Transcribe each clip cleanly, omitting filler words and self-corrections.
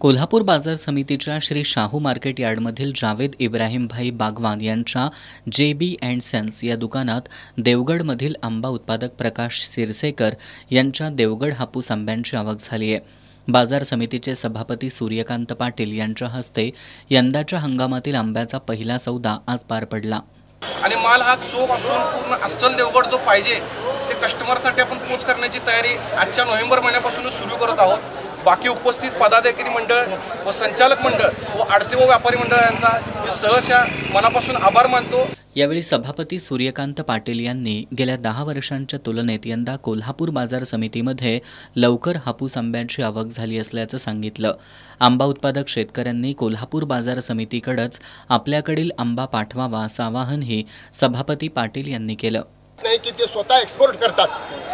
कोल्हापूर बाजार समितीच्या श्री शाहू मार्केट यार्डमधील जावेद इब्राहिमभाई बागवान यांच्या JB अँड सन्स या दुकानात देवगडमधील आंबा उत्पादक प्रकाश सिरसेकर यांच्या देवगड हापूस आंब्यांची आवक झाली आहे। बाजार समितीचे सभापती सूर्यकांत पाटील यांच्या हस्ते यंदाच्या हंगामातील आंब्याचा पहिला सौदा आज पार पडला। आणि माल हा चोख असून पूर्ण अस्सल देवगड जो पाहिजे ते कस्टमरसाठी आपण पोच करण्याची तयारी आजच्या नोव्हेंबर महिन्यापासून सुरू करत आहोत। बाकी उपस्थित पदाधिकारी मंडळ व संचालक मंडळ व आडते व व्यापारी मंडळ यांचा मी सहर्ष मनापासून आभार मानतो। यावेळी सभापती सूर्यकांत पाटील यांनी गेल्या 10 वर्षांच्या तुलनेत यंदा कोल्हापूर बाजार समितीमध्ये लवकर हापूस आंब्यांची आवक झाली असल्याचं सांगितलं। आंबा उत्पादक शेतकऱ्यांनी कोल्हापूर बाजार समितीकडेच आपल्याकडील आंबा पाठवावा असं आवाहनही सभापती पाटील यांनी केलं। नाही की ते स्वतः एक्सपोर्ट करतात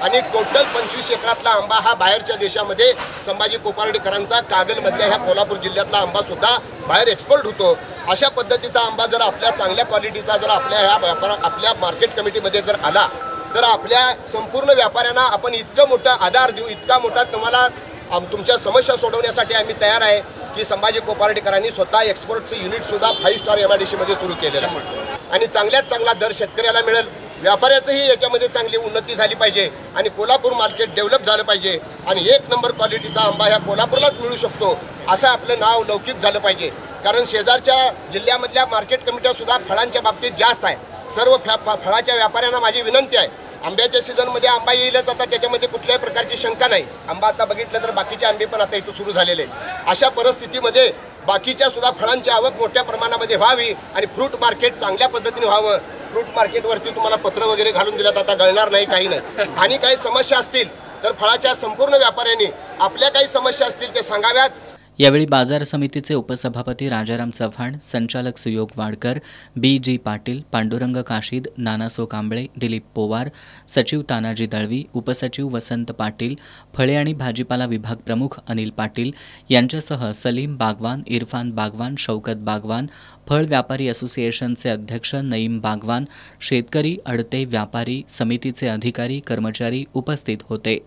आणि टोटल 25 एकरातला आंबा हा बाहेरच्या देशामध्ये संभाजी कोपर्डीकरांचा कागलमधल्या ह्या कोल्हापूर जिल्ह्यातला आंबा सुद्धा बाहेर एक्सपोर्ट होतो। अशा पद्धतीचा आंबा जर आपल्या चांगल्या क्वालिटीचा जर आपल्या मार्केट कमिटीमध्ये जर आला तर आपल्या संपूर्ण व्यापाऱ्यांना आपण इतका मोठा आधार देऊ, इतका मोठा तुम्हाला तुमच्या समस्या सोडवण्यासाठी आम्ही तयार आहे की संभाजी कोपर्डीकरांनी स्वतः एक्सपोर्टचं युनिट सुद्धा 5 स्टार MIDC मध्ये सुरू केलेलं आहे आणि चांगल्यात चांगला दर शेतकऱ्याला मिळेल। व्यापाऱ्याचंही याच्यामध्ये चांगली उन्नती झाली पाहिजे आणि कोल्हापूर मार्केट डेव्हलप झालं पाहिजे आणि 1 नंबर क्वालिटीचा आंबा ह्या कोल्हापूरलाच मिळू शकतो असं आपलं नाव लौकिक झालं पाहिजे। कारण शेजारच्या जिल्ह्यामधल्या मार्केट कमिट्या सुद्धा फळांच्या बाबतीत जास्त आहे। सर्व फळाच्या व्यापाऱ्यांना माझी विनंती आहे, आंब्याच्या सीझनमध्ये आंबा येईलच, आता त्याच्यामध्ये कुठल्याही प्रकारची शंका नाही। आंबा आता बघितलं तर बाकीचे आंबे पण आता इथं सुरू झालेले आहेत। अशा परिस्थितीमध्ये बाकीच्या सुद्धा फळांची आवक मोठ्या प्रमाणामध्ये व्हावी आणि फ्रूट मार्केट चांगल्या पद्धतीने व्हावं। फ्रूट मार्केटवरती तुम्हाला पत्र वगैरे घालून दिल्यात, आता गळणार नाही, काही नाही। आणि काही समस्या असतील तर फळाच्या संपूर्ण व्यापाऱ्यांनी आपल्या काही समस्या असतील ते सांगाव्यात। यावेळी बाजार समितीचे उपसभापती राजाराम चव्हाण, संचालक सुयोग वाडकर, BG पाटील, पांडुरंग काशीद, नानासो कांबळे, दिलीप पोवार, सचिव तानाजी दळवी, उपसचिव वसंत पाटील, फळे आणि भाजीपाला विभाग प्रमुख अनिल पाटील यांच्यासह सलीम बागवान, इरफान बागवान, शौकत बागवान, फळ व्यापारी असोसिएशनचे अध्यक्ष नईम बागवान, शेतकरी, अडते व्यापारी, समितीचे अधिकारी, कर्मचारी उपस्थित होते।